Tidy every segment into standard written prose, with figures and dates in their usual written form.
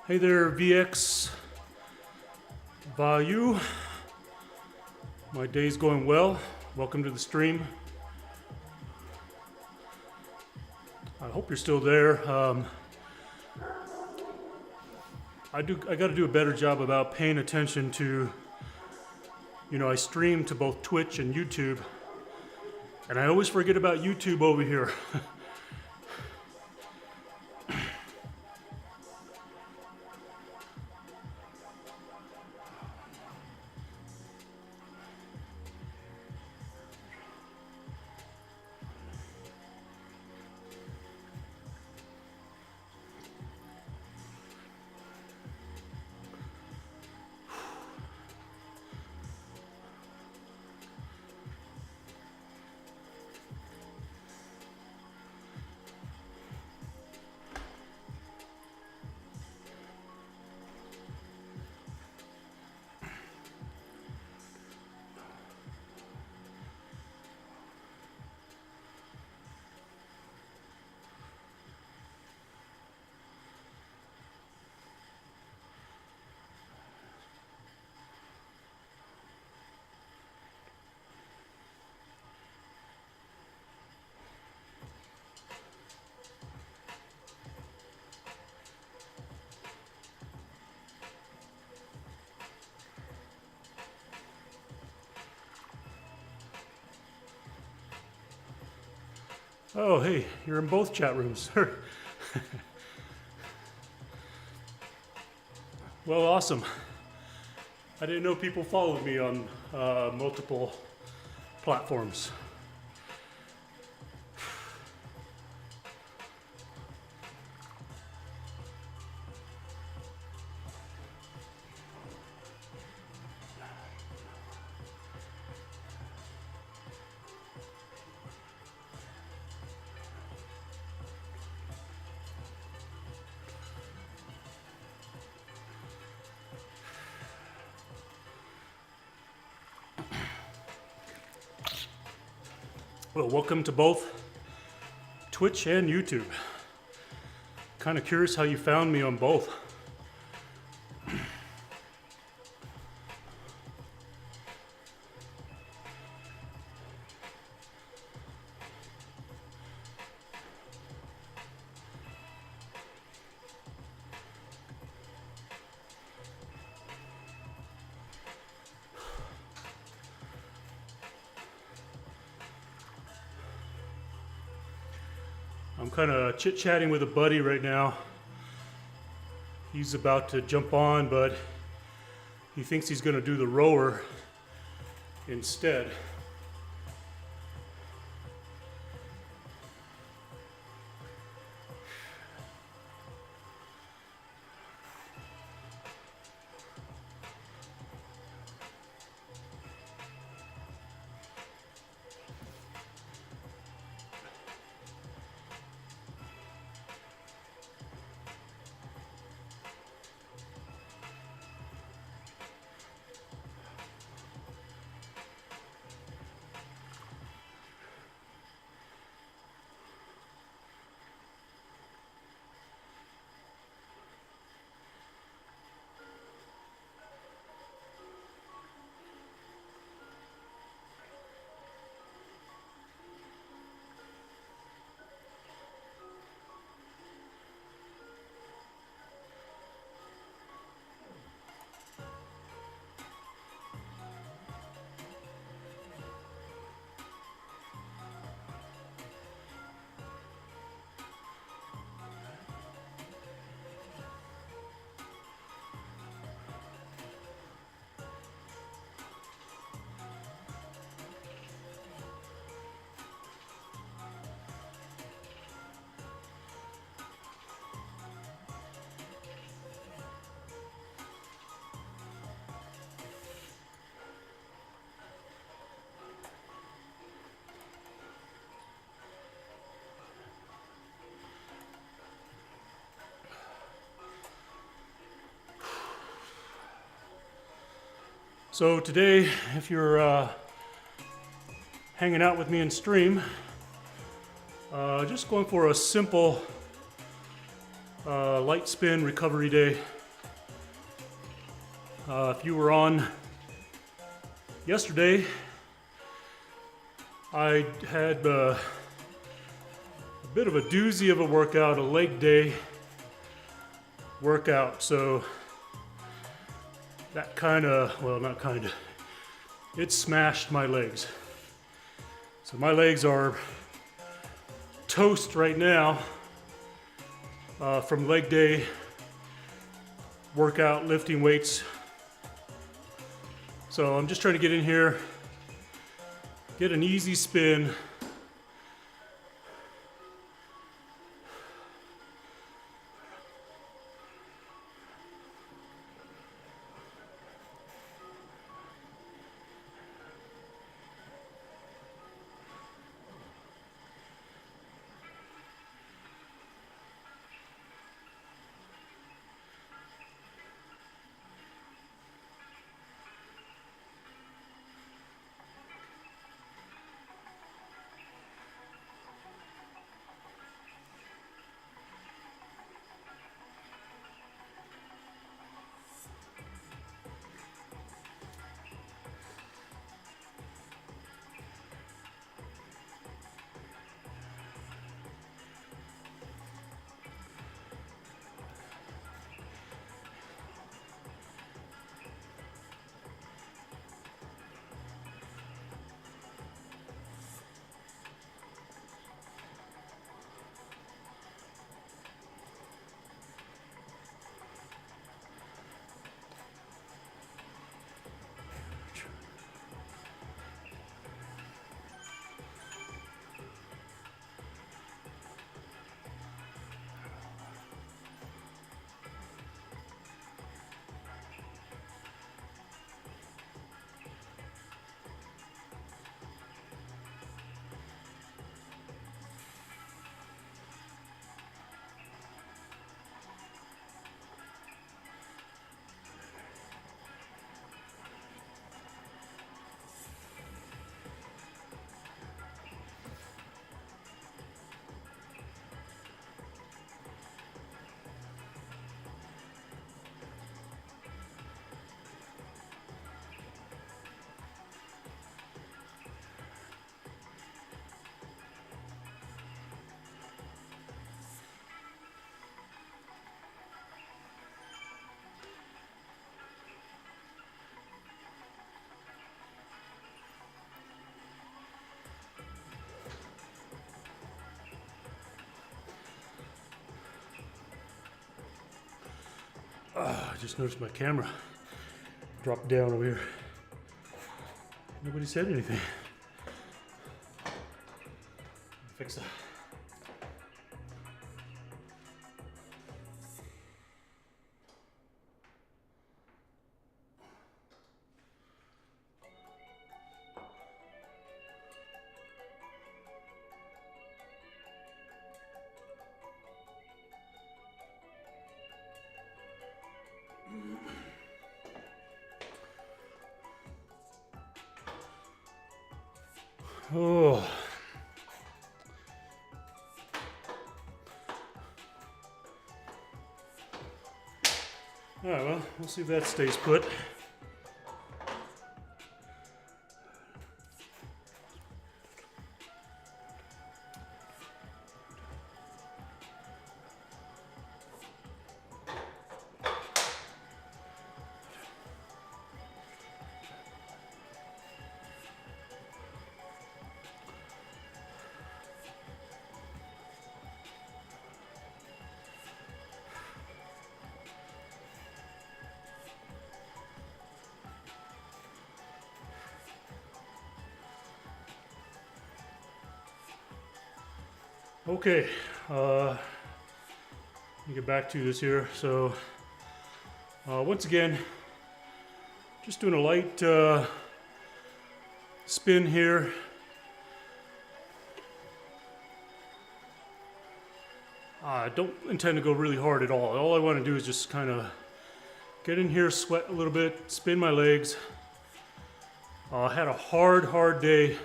Hey there, VX Vayu. My day's going well. Welcome to the stream. I hope you're still there. I got to do a better job about paying attention to, I stream to both Twitch and YouTube, and I always forget about YouTube over here. Oh, hey, you're in both chat rooms. Well, awesome. I didn't know people followed me on multiple platforms. Well, welcome to both Twitch and YouTube. Kind of curious how you found me on both. I'm kind of chit-chatting with a buddy right now. He's about to jump on, but he thinks he's going to do the rower instead. So today, if you're hanging out with me in stream, just going for a simple light spin recovery day. If you were on yesterday, I had a bit of a doozy of a workout, a leg day workout. So that it smashed my legs. So my legs are toast right now from leg day workout, lifting weights. So I'm just trying to get in here, get an easy spin. I just noticed my camera dropped down over here. Nobody said anything. Fix that. Oh. All right, well, we'll see if that stays put. Okay, let me get back to this here. So, once again, just doing a light spin here. I don't intend to go really hard at all. All I want to do is just kind of get in here, sweat a little bit, spin my legs. Had a hard day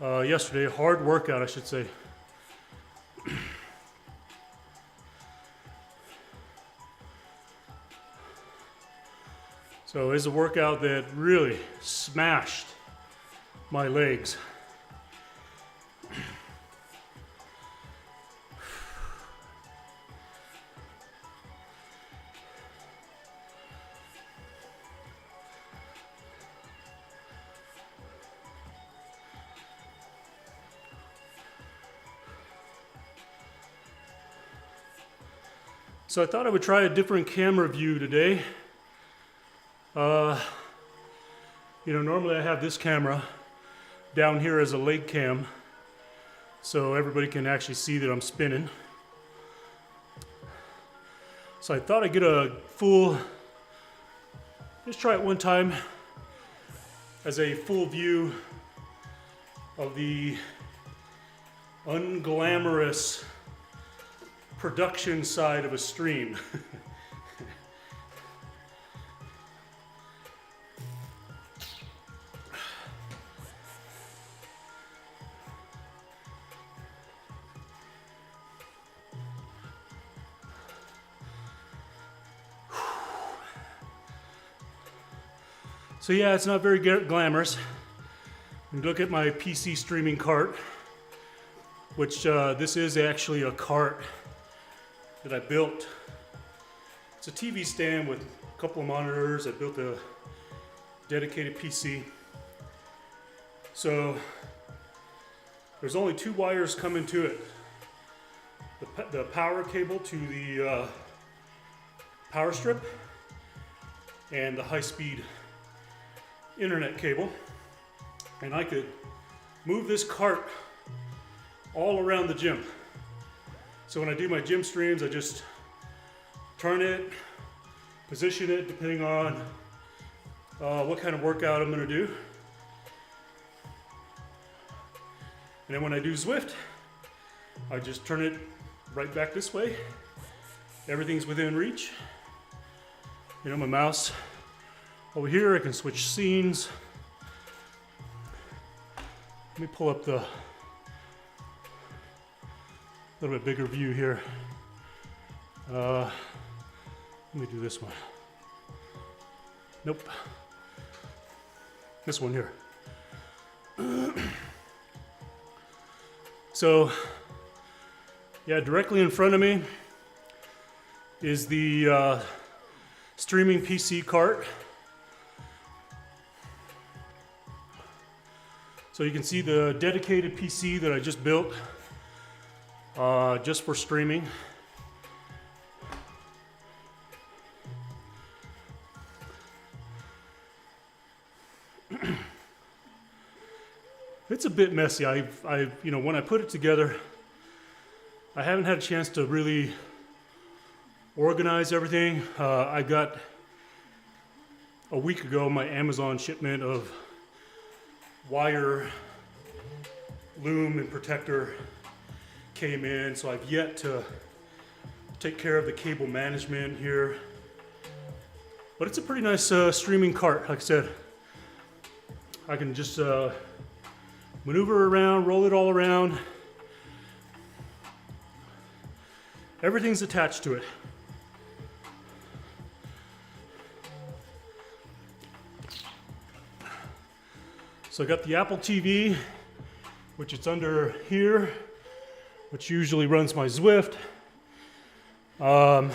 yesterday, hard workout, I should say. So it's a workout that really smashed my legs. So I thought I would try a different camera view today. Normally I have this camera down here as a leg cam, so everybody can actually see that I'm spinning. So I thought I'd get a full, just try it one time as a full view of the unglamorous production side of a stream. So yeah, it's not very glamorous. You look at my PC streaming cart, which this is actually a cart that I built. It's a TV stand with a couple of monitors. I built a dedicated PC. So there's only 2 wires coming to it. The power cable to the power strip and the high-speed internet cable. And I could move this cart all around the gym. So when I do my gym streams, I just turn it, position it depending on what kind of workout I'm gonna do. And then when I do Zwift, I just turn it right back this way. Everything's within reach. My mouse over here, I can switch scenes. Let me pull up the little bit bigger view here. Let me do this one. Nope. This one here. So, yeah, directly in front of me is the streaming PC cart. So you can see the dedicated PC that I just built just for streaming. It's a bit messy. When I put it together, I haven't had a chance to really organize everything. I got a week ago my Amazon shipment of wire, loom, and protector came in, so I've yet to take care of the cable management here. But it's a pretty nice streaming cart. Like I said, I can just maneuver around, roll it all around. Everything's attached to it. So I got the Apple TV, which it's under here, which usually runs my Zwift. My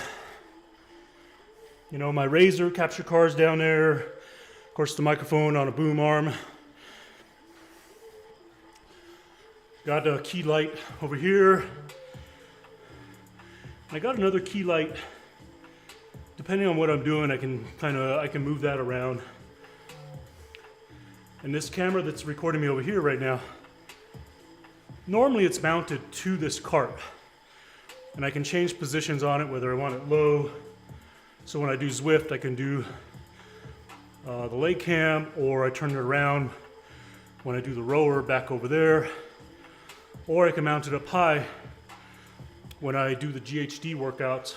Razor capture card's down there. Of course, the microphone on a boom arm. Got a key light over here. I got another key light. Depending on what I'm doing, I can move that around. And this camera that's recording me over here right now, normally it's mounted to this cart. And I can change positions on it, whether I want it low. So when I do Zwift, I can do the leg cam, or I turn it around when I do the rower back over there. Or I can mount it up high when I do the GHD workouts.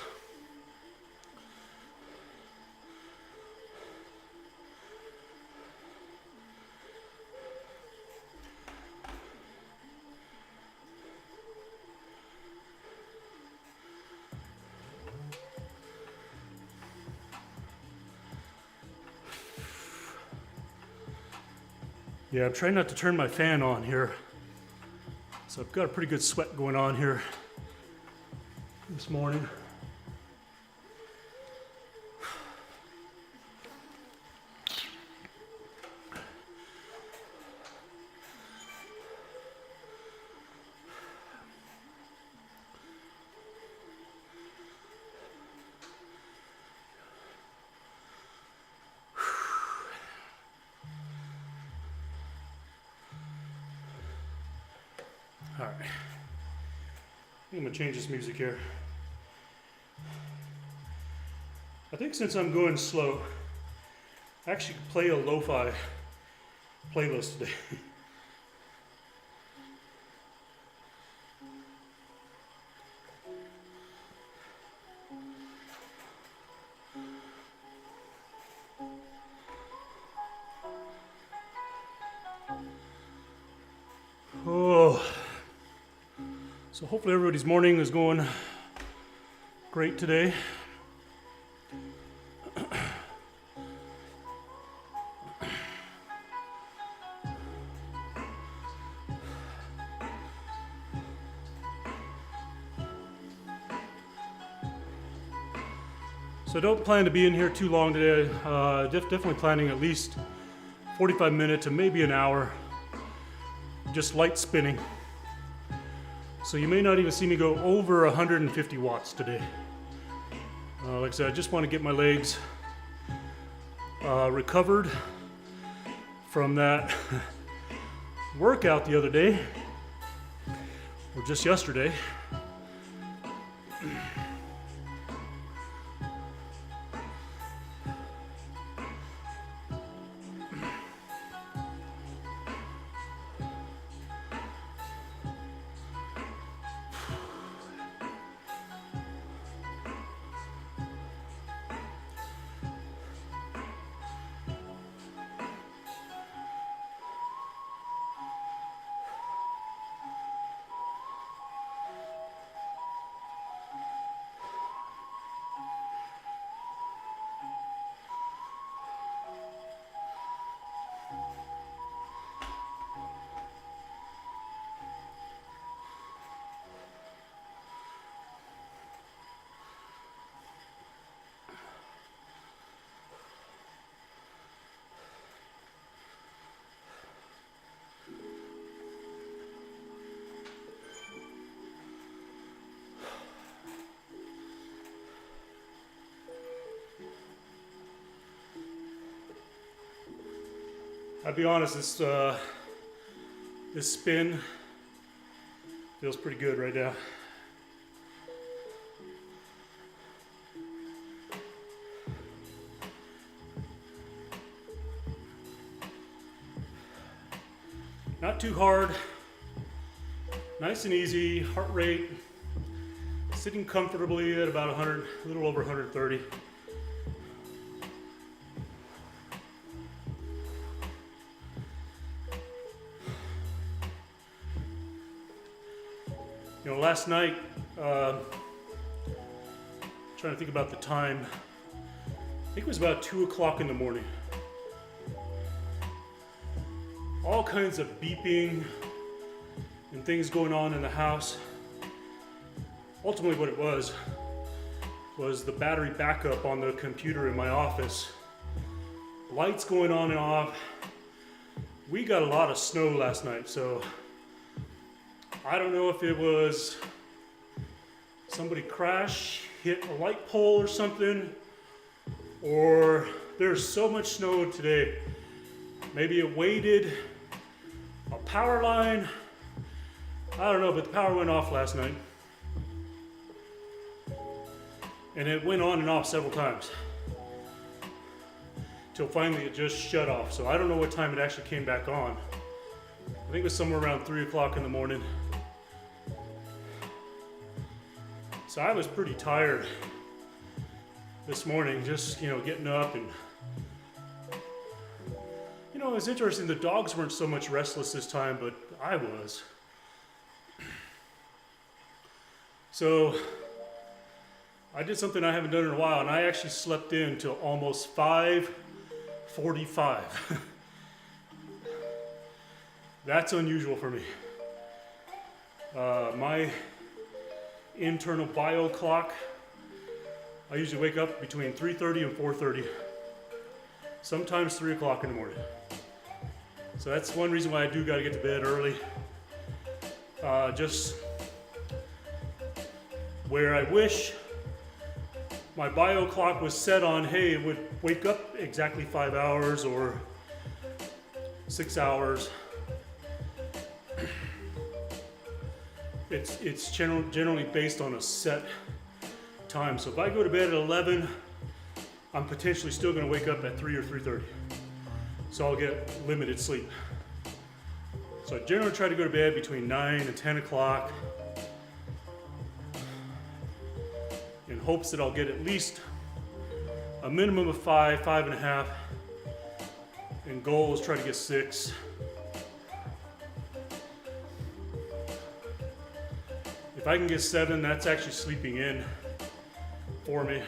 Yeah, I'm trying not to turn my fan on here. So I've got a pretty good sweat going on here this morning. All right, I'm gonna change this music here. I think since I'm going slow, I actually could play a lo-fi playlist today. Oh, so hopefully everybody's morning is going great today. So I don't plan to be in here too long today. Definitely planning at least 45 minutes to maybe an hour, just light spinning. So you may not even see me go over 150 watts today. Like I said, I just want to get my legs recovered from that workout the other day, or just yesterday. I'll be honest, this spin feels pretty good right now. Not too hard, nice and easy, heart rate sitting comfortably at about 100, a little over 130. You know, last night, trying to think about the time, I think it was about 2 o'clock in the morning. All kinds of beeping and things going on in the house. Ultimately what it was the battery backup on the computer in my office. Lights going on and off. We got a lot of snow last night, so I don't know if it was somebody crashed, hit a light pole or something, or there's so much snow today. Maybe it weighted a power line. I don't know, but the power went off last night. And it went on and off several times till finally it just shut off. So I don't know what time it actually came back on. I think it was somewhere around 3 o'clock in the morning. So I was pretty tired this morning, just, getting up and, it was interesting. The dogs weren't so much restless this time, but I was. So I did something I haven't done in a while, and I actually slept in till almost 5:45. That's unusual for me. My internal bio clock, I usually wake up between 3:30 and 4:30, sometimes 3 o'clock in the morning. So that's one reason why I do gotta get to bed early. Just where I wish my bio clock was set on, hey, it would wake up exactly 5 hours or 6 hours. It's generally based on a set time. So if I go to bed at 11, I'm potentially still gonna wake up at 3 or 3:30. So I'll get limited sleep. So I generally try to go to bed between 9 and 10 o'clock in hopes that I'll get at least a minimum of 5, 5.5, and goal is try to get 6. If I can get 7, that's actually sleeping in for me.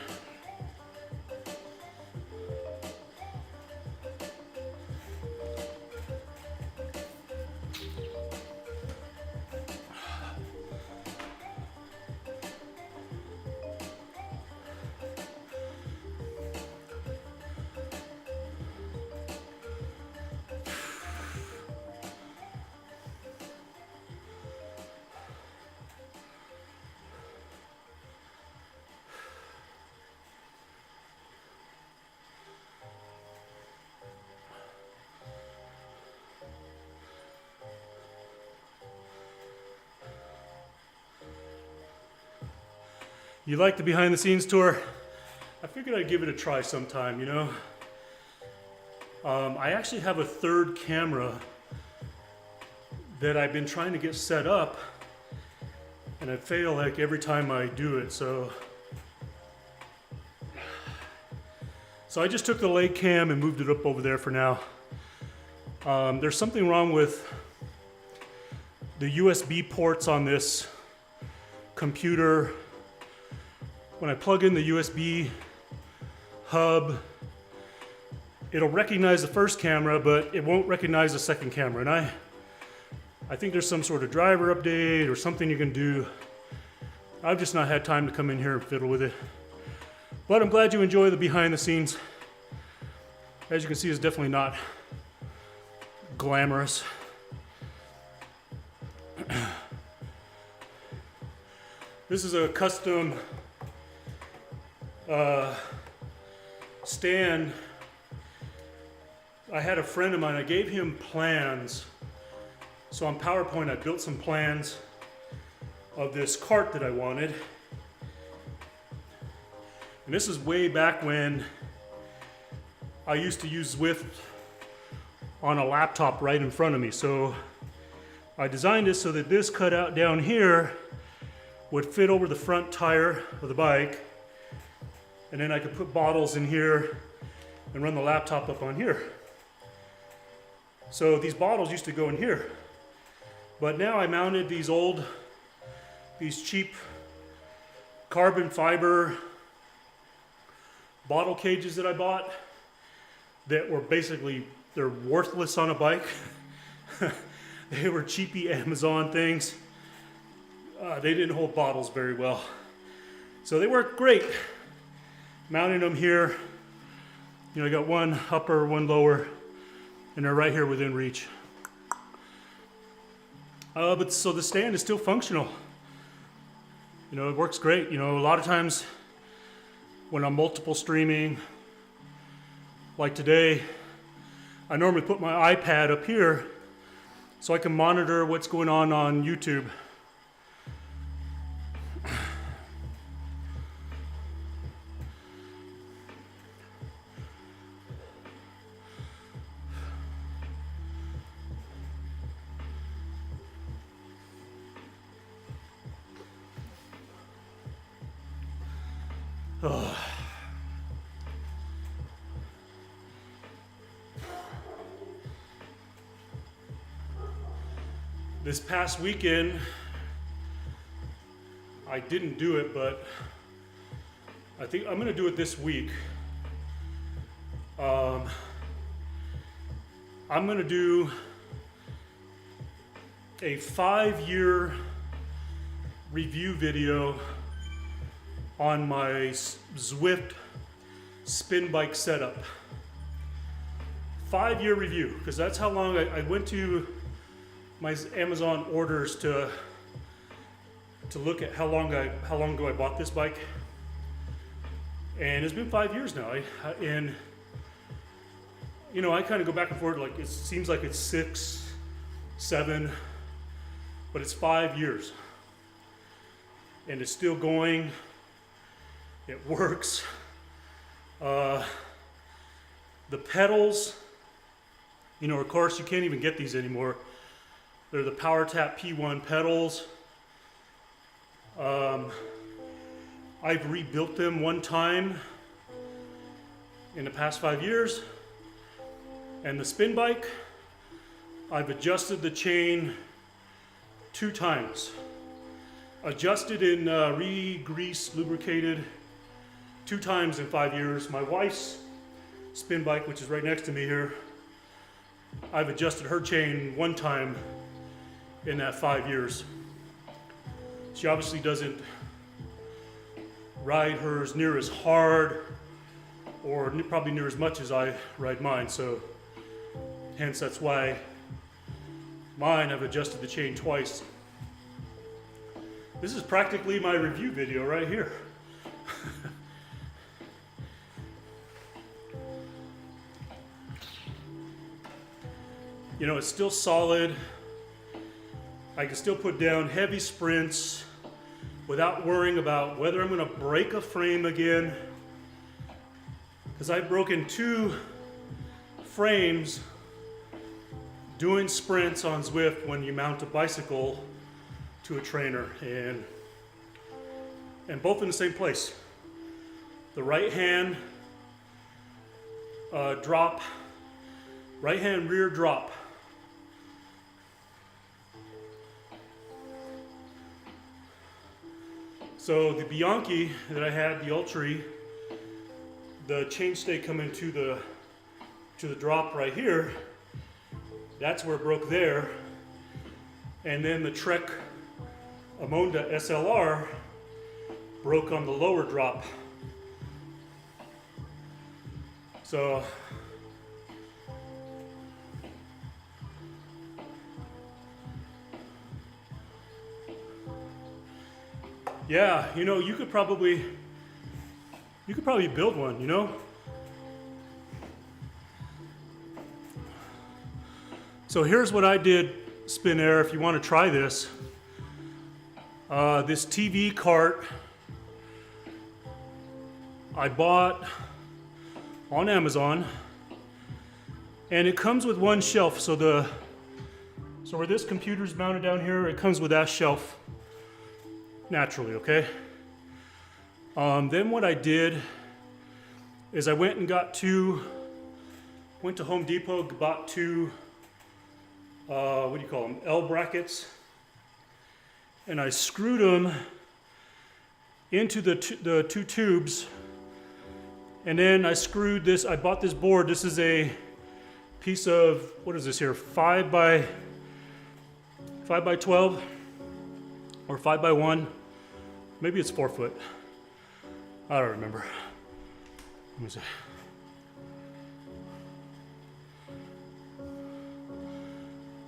You like the behind the scenes tour? I figured I'd give it a try sometime, you know? I actually have a third camera that I've been trying to get set up, and I fail like every time I do it, so I just took the leg cam and moved it up over there for now. There's something wrong with the USB ports on this computer. When I plug in the USB hub, it'll recognize the first camera, but it won't recognize the second camera. And I think there's some sort of driver update or something you can do. I've just not had time to come in here and fiddle with it. But I'm glad you enjoy the behind the scenes. As you can see, it's definitely not glamorous. This is a custom stand. I had a friend of mine, I gave him plans. So on PowerPoint, I built some plans of this cart that I wanted. And this is way back when I used to use Zwift on a laptop right in front of me. So I designed it so that this cutout down here would fit over the front tire of the bike. And then I could put bottles in here and run the laptop up on here. So these bottles used to go in here. But now I mounted these cheap carbon fiber bottle cages that I bought that were basically, they're worthless on a bike. They were cheapy Amazon things. They didn't hold bottles very well. So they worked great. Mounting them here, you know, I got one upper, one lower, and they're right here within reach. But so the stand is still functional. You know, it works great. You know, a lot of times when I'm multiple streaming, like today, I normally put my iPad up here so I can monitor what's going on YouTube. This past weekend, I didn't do it, but I think I'm gonna do it this week. I'm gonna do a 5-year review video on my Zwift spin bike setup. 5-year review, because that's how long I went to my Amazon orders to look at how long ago I bought this bike, and it's been 5 years now. And you know, I kind of go back and forth, like it seems like it's 6, 7, but it's 5 years, and it's still going. It works. The pedals, you know, of course you can't even get these anymore. They're the PowerTap P1 pedals. I've rebuilt them one time in the past 5 years. And the spin bike, I've adjusted the chain 2 times. Adjusted and re-greased, lubricated 2 times in 5 years. My wife's spin bike, which is right next to me here, I've adjusted her chain 1 time in that 5 years. She obviously doesn't ride hers near as hard or probably near as much as I ride mine, so hence that's why mine I've adjusted the chain twice. This is practically my review video right here. You know, it's still solid. I can still put down heavy sprints without worrying about whether I'm going to break a frame again. Because I've broken 2 frames doing sprints on Zwift when you mount a bicycle to a trainer, and both in the same place. The right hand drop, right hand rear drop. So the Bianchi that I had, the Ultra, the chainstay coming to the drop right here, that's where it broke there. And then the Trek Amonda SLR broke on the lower drop. So yeah, you know, you could probably build one, you know? So here's what I did, Spin Air, if you want to try this. This TV cart I bought on Amazon, and it comes with 1 shelf. So where this computer's mounted down here, it comes with that shelf naturally, okay? Then what I did is I went to Home Depot, bought 2 what do you call them, L brackets, and I screwed them into the 2 tubes, and then I screwed this. I bought this board. This is a piece of, what is this here, 5 by 12 or 5 by 1, maybe it's 4 foot, I don't remember. Let me see.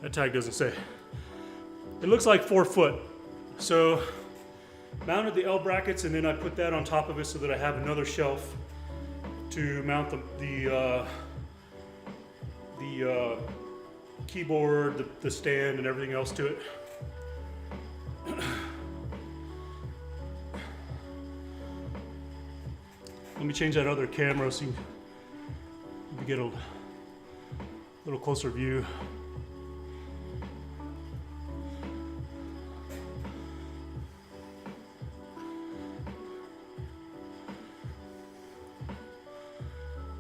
That tag doesn't say. It looks like 4 foot. So mounted the L brackets, and then I put that on top of it so that I have another shelf to mount the keyboard, the stand, and everything else to it. Let me change that other camera so you can get a little closer view.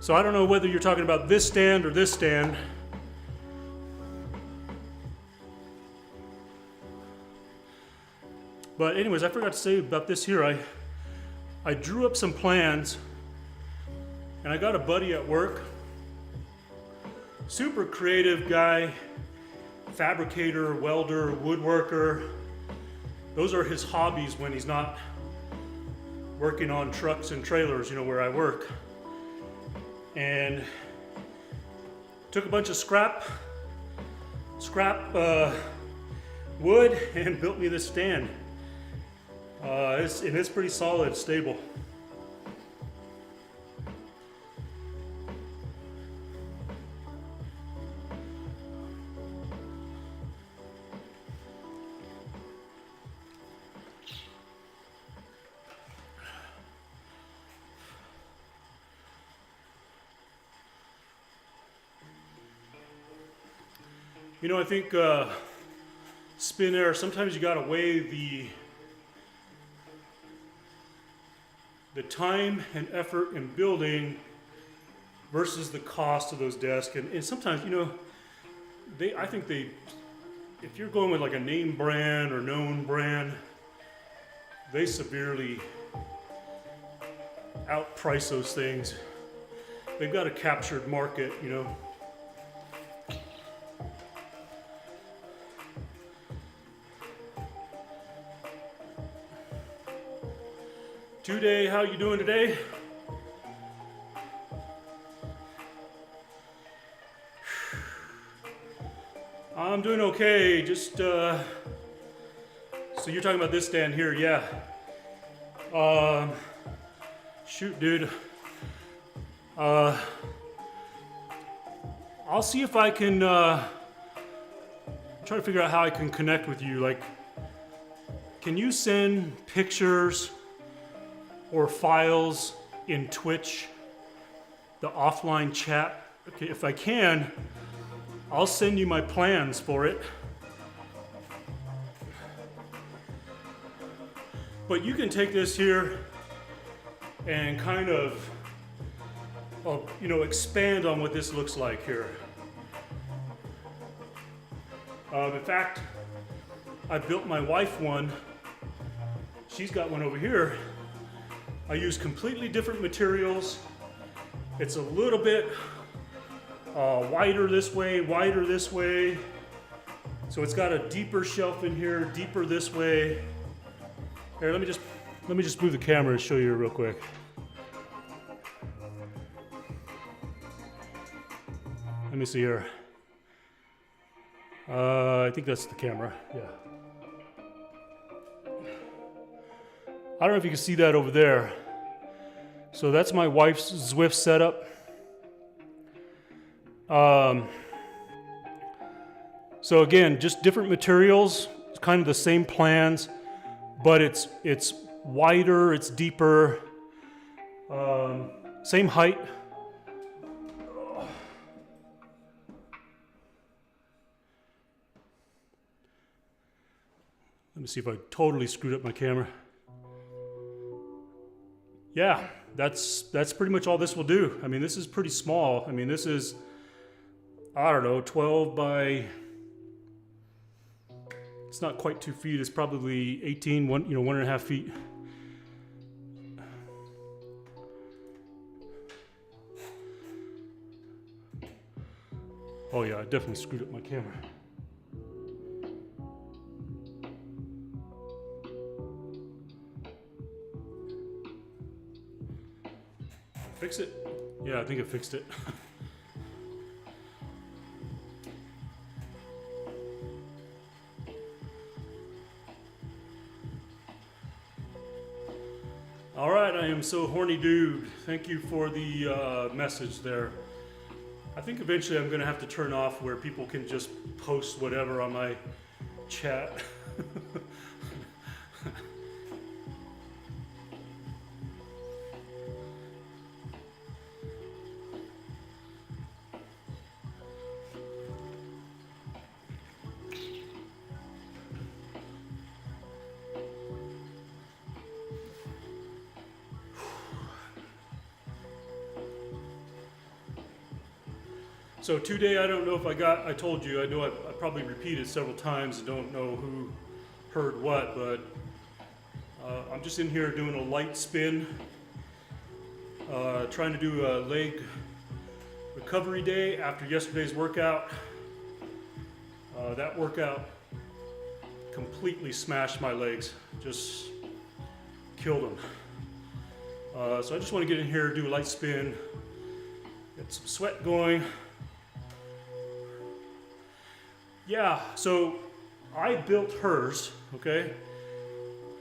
So I don't know whether you're talking about this stand or this stand. But anyways, I forgot to say about this here. I drew up some plans, and I got a buddy at work, super creative guy. fabricator, welder, woodworker. Those are his hobbies when he's not working on trucks and trailers, you know, where I work. And took a bunch of scrap wood and built me this stand. It's pretty solid, stable. You know, I think spin air, sometimes you gotta weigh the time and effort in building versus the cost of those desks. And sometimes, you know, I think if you're going with like a name brand or known brand, they severely outprice those things. They've got a captured market, you know. Today, how you doing today? I'm doing okay. Just so you're talking about this stand here, yeah. Shoot, dude. I'll see if I can try to figure out how I can connect with you. Like, can you send pictures or files in Twitch, the offline chat? Okay, if I can, I'll send you my plans for it. But you can take this here and kind of, you know, expand on what this looks like here. In fact, I built my wife one. She's got one over here. I use completely different materials. It's a little bit wider this way. So it's got a deeper shelf in here, deeper this way. Here, let me just move the camera and show you real quick. Let me see here. I think that's the camera, yeah. I don't know if you can see that over there. So that's my wife's Zwift setup. So again, just different materials, it's kind of the same plans, but it's wider, it's deeper, same height. Let me see if I totally screwed up my camera. Yeah, that's pretty much all this will do. I mean, this is pretty small. I mean, this is, I don't know, 12 by, it's not quite 2 feet. It's probably 18, 1.5 feet. Oh yeah, I definitely screwed up my camera. Fix it? Yeah, I think I fixed it. All right, I am so horny, dude. Thank you for the message there. I think eventually I'm gonna have to turn off where people can just post whatever on my chat. So today, I don't know if I told you, I know I probably repeated several times and don't know who heard what, but I'm just in here doing a light spin, trying to do a leg recovery day after yesterday's workout. That workout completely smashed my legs, just killed them. So I just want to get in here, do a light spin, get some sweat going. Yeah, so I built hers, okay?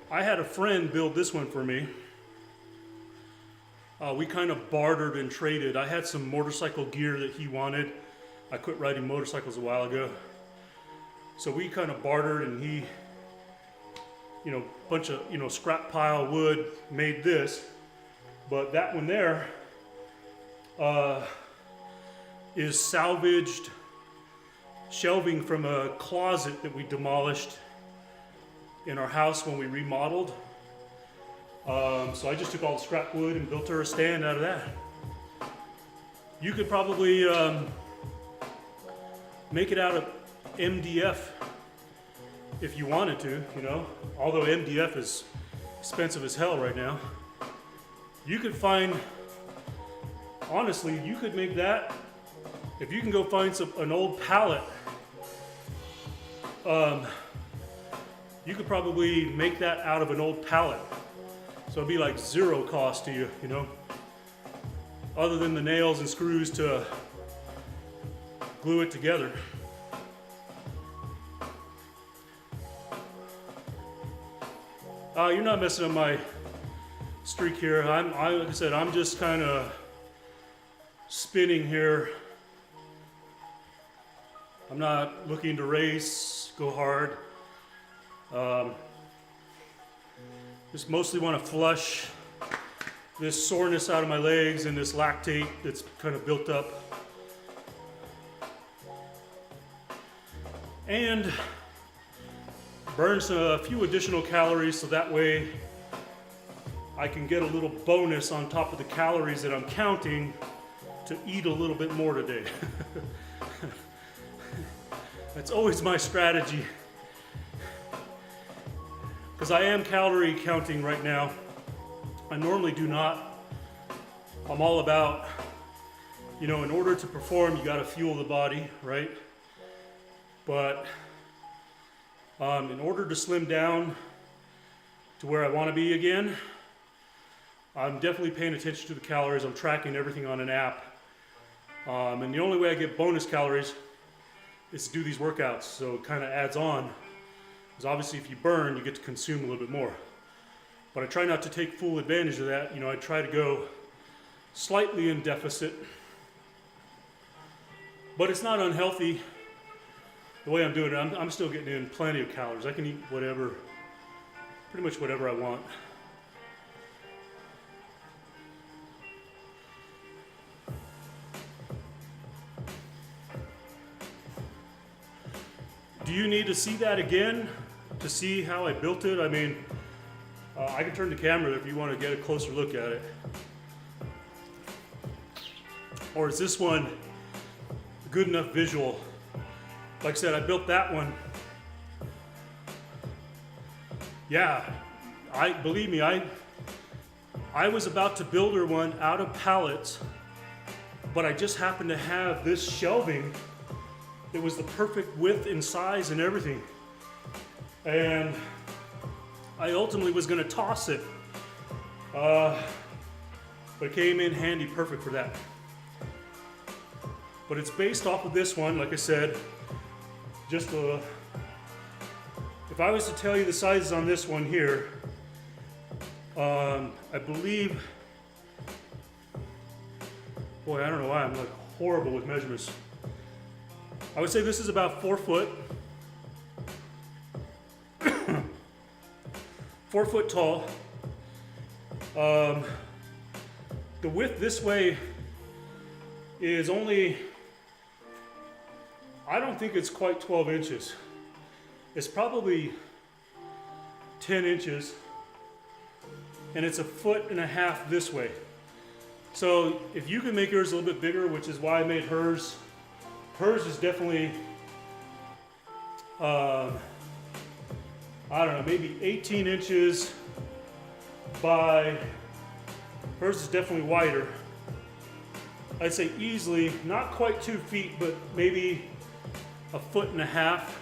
I had a friend build this one for me. We kind of bartered and traded. I had some motorcycle gear that he wanted. I quit riding motorcycles a while ago. So we kind of bartered, and he, bunch of, scrap pile wood made this. But that one there is salvaged shelving from a closet that we demolished in our house when we remodeled. So I just took all the scrap wood and built her a stand out of that. You could probably make it out of MDF if you wanted to, although MDF is expensive as hell right now. You could find, honestly, you could make that, if you can go find an old pallet, you could probably make that out of an old pallet. So it'd be like zero cost to you, other than the nails and screws to glue it together. You're not messing up my streak here. Like I said, I'm just kind of spinning here. I'm not looking to race, go hard. Just mostly want to flush this soreness out of my legs and this lactate that's kind of built up. And burn a few additional calories so that way I can get a little bonus on top of the calories that I'm counting to eat a little bit more today. That's always my strategy. Because I am calorie counting right now. I normally do not. I'm all about, in order to perform, you got to fuel the body, right? But in order to slim down to where I want to be again, I'm definitely paying attention to the calories. I'm tracking everything on an app. And the only way I get bonus calories is to do these workouts. So it kind of adds on. Because obviously if you burn, you get to consume a little bit more. But I try not to take full advantage of that. I try to go slightly in deficit. But it's not unhealthy the way I'm doing it. I'm still getting in plenty of calories. I can eat whatever, pretty much whatever I want. Do you need to see that again to see how I built it? I mean, I can turn the camera if you want to get a closer look at it. Or is this one a good enough visual? Like I said, I built that one. Yeah, believe me, I was about to build her one out of pallets, but I just happened to have this shelving. It was the perfect width and size and everything. And I ultimately was gonna toss it. But it came in handy perfect for that. But it's based off of this one, like I said. If I was to tell you the sizes on this one here, I believe, boy, I don't know why I'm like horrible with measurements. I would say this is about 4 foot. 4 foot tall. The width this way is only, I don't think it's quite 12 inches. It's probably 10 inches. And it's 1.5 feet this way. So if you can make yours a little bit bigger, which is why I made hers, hers is definitely, I don't know, maybe 18 inches by, hers is definitely wider. I'd say easily, not quite 2 feet, but maybe 1.5 feet.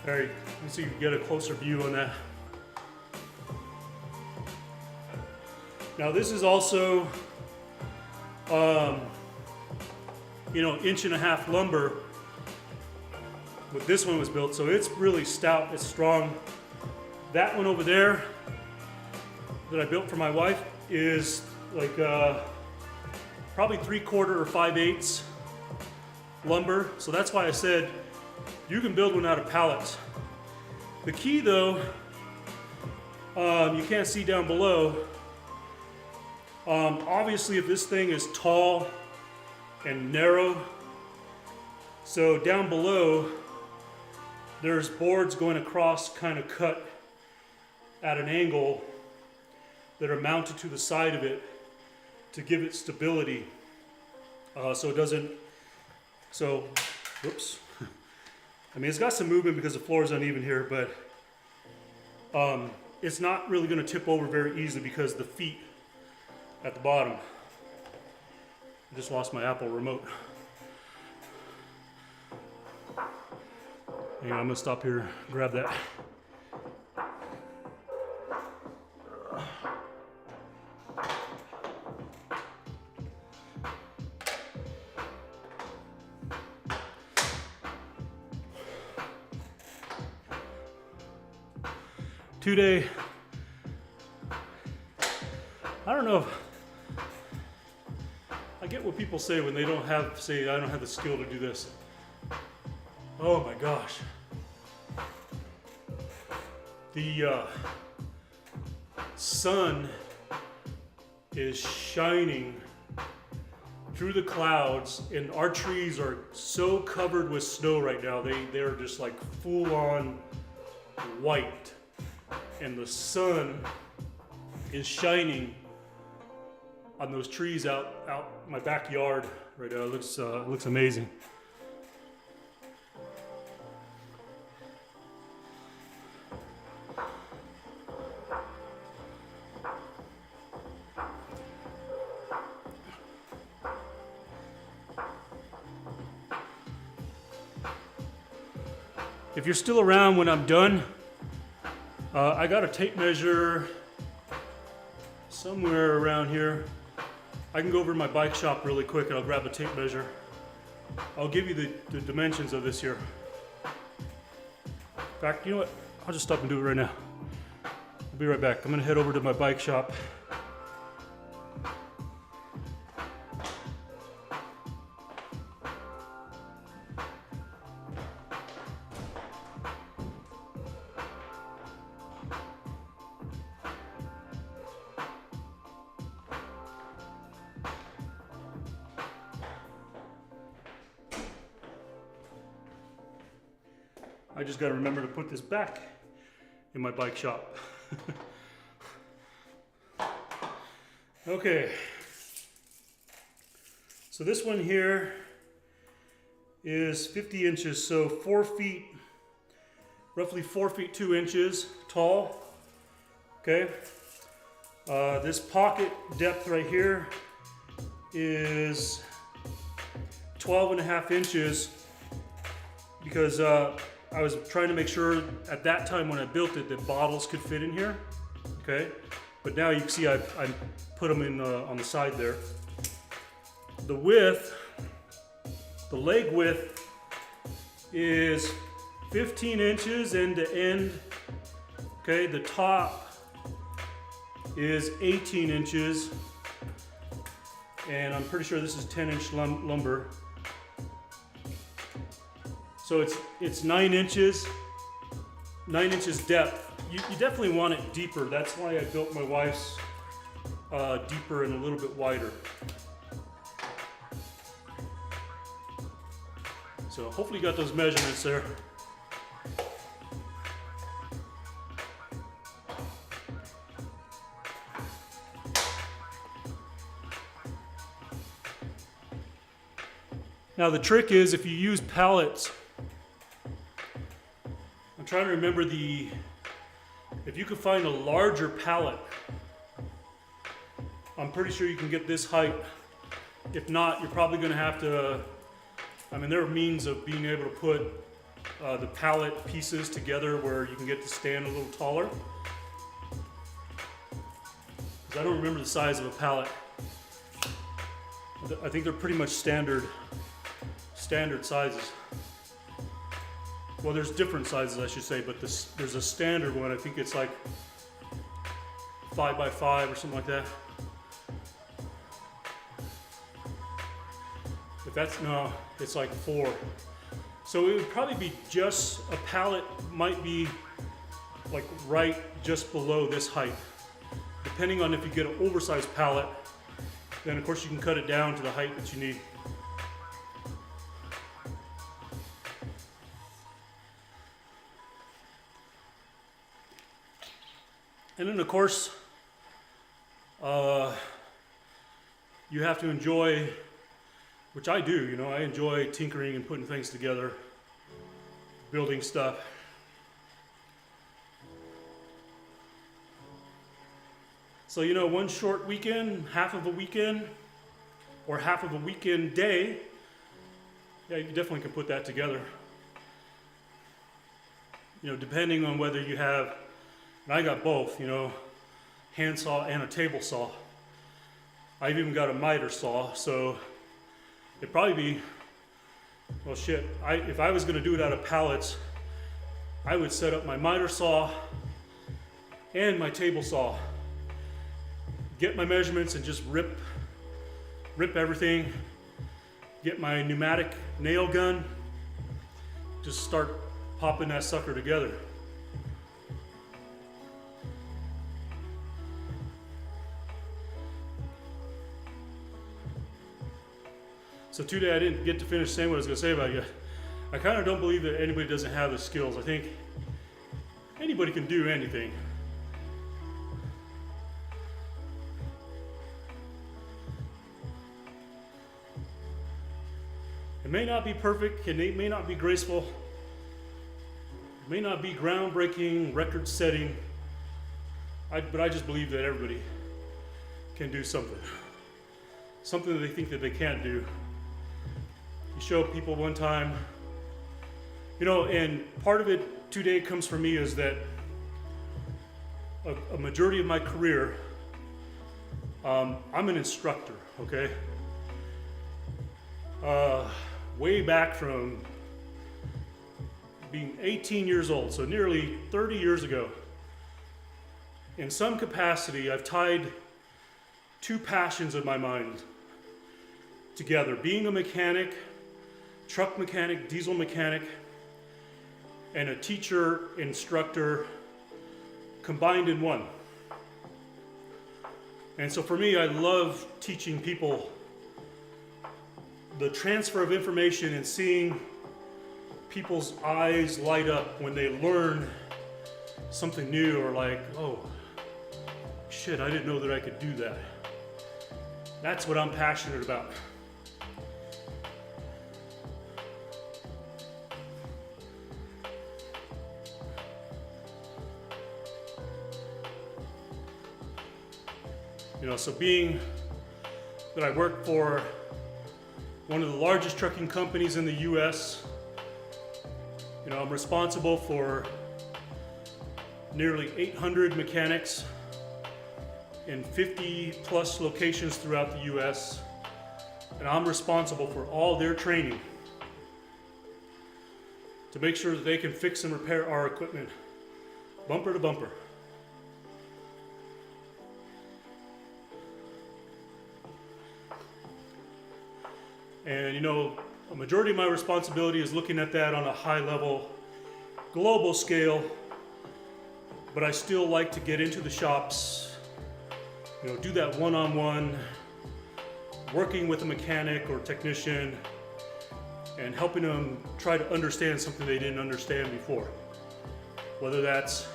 All right, let me see if you can get a closer view on that. Now this is also, 1.5 inch lumber. But this one was built, so it's really stout, it's strong. That one over there that I built for my wife is like probably 3/4 or 5/8 lumber. So that's why I said you can build one out of pallets. The key though, you can't see down below. Obviously if this thing is tall and narrow, so down below there's boards going across, kind of cut at an angle, that are mounted to the side of it to give it stability. So it doesn't, whoops. I mean, it's got some movement because the floor is uneven here, but it's not really gonna tip over very easily because the feet at the bottom. I just lost my Apple remote. Hang on, I'm gonna stop here, grab that. Today, I don't know if, I get what people say when they don't have, say, I don't have the skill to do this. Oh my gosh. The sun is shining through the clouds, and our trees are so covered with snow right now. They're just like full on white, and the sun is shining on those trees out my backyard right now. It looks amazing. If you're still around when I'm done, I got a tape measure somewhere around here. I can go over to my bike shop really quick and I'll grab a tape measure. I'll give you the dimensions of this here. In fact, you know what? I'll just stop and do it right now. I'll be right back. I'm gonna head over to my bike shop. I just got to remember to put this back in my bike shop. Okay. So this one here is 50 inches, so 4 feet, roughly 4 feet 2 inches tall. Okay. This pocket depth right here is 12.5 inches because I was trying to make sure at that time when I built it that bottles could fit in here, okay? But now you can see I put them in on the side there. The width, the leg width is 15 inches end to end, okay? The top is 18 inches, and I'm pretty sure this is 10-inch lumber. So it's 9 inches depth. You definitely want it deeper. That's why I built my wife's deeper and a little bit wider. So hopefully you got those measurements there. Now the trick is if you use pallets, trying to remember if you could find a larger pallet, I'm pretty sure you can get this height. If not, you're probably going to have to, there are means of being able to put the pallet pieces together where you can get to stand a little taller. Because I don't remember the size of a pallet. I think they're pretty much standard sizes. Well, there's different sizes, I should say, but there's a standard one. I think it's like 5 by 5 or something like that. No, it's like 4. So it would probably be just, a pallet might be like right just below this height. Depending on if you get an oversized pallet, then of course you can cut it down to the height that you need. And then of course, you have to enjoy, which I do, I enjoy tinkering and putting things together, building stuff. So, one short weekend, half of a weekend, or half of a weekend day, yeah, you definitely can put that together. Depending on whether you have, and I got both, hand saw and a table saw. I've even got a miter saw, so it'd probably be, well shit, if I was gonna do it out of pallets, I would set up my miter saw and my table saw. Get my measurements and just rip everything. Get my pneumatic nail gun, just start popping that sucker together. So today I didn't get to finish saying what I was going to say about you. I kind of don't believe that anybody doesn't have the skills. I think anybody can do anything. It may not be perfect, it may not be graceful, it may not be groundbreaking, record-setting, but I just believe that everybody can do something. Something that they think that they can't do. You show people one time, and part of it today comes from me is that a majority of my career, I'm an instructor, okay? Way back from being 18 years old, so nearly 30 years ago, in some capacity, I've tied two passions of my mind together. Being a mechanic, truck mechanic, diesel mechanic, and a teacher, instructor, combined in one. And so for me, I love teaching people the transfer of information and seeing people's eyes light up when they learn something new, or like, oh, shit, I didn't know that I could do that. That's what I'm passionate about. So being that I work for one of the largest trucking companies in the US, I'm responsible for nearly 800 mechanics in 50 plus locations throughout the US, and I'm responsible for all their training to make sure that they can fix and repair our equipment bumper to bumper. And a majority of my responsibility is looking at that on a high level, global scale, but I still like to get into the shops, do that one-on-one, working with a mechanic or technician and helping them try to understand something they didn't understand before. Whether that's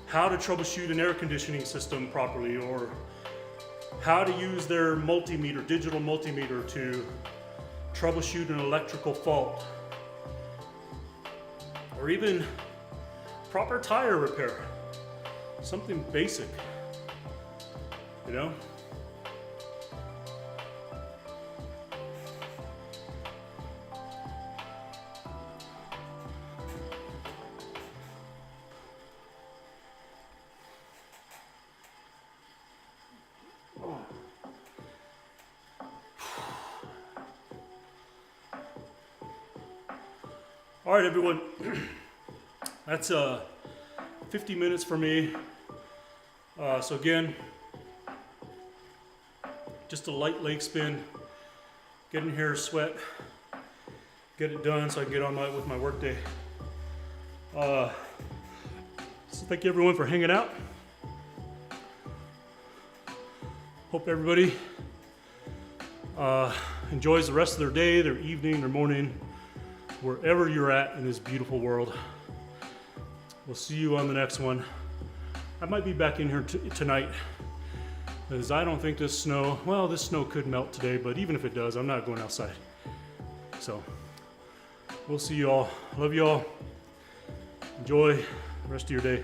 how to troubleshoot an air conditioning system properly, or how to use their multimeter, digital multimeter, to troubleshoot an electrical fault. Or even proper tire repair. Something basic, you know? All right, everyone. That's 50 minutes for me. So again, just a light leg spin, get in here, sweat, get it done so I can get on with my work day. So thank you everyone for hanging out. Hope everybody enjoys the rest of their day, their evening, their morning, wherever you're at in this beautiful world. We'll see you on the next one. I might be back in here tonight, because I don't think this snow could melt today, but even if it does, I'm not going outside. So, we'll see you all. Love you all. Enjoy the rest of your day.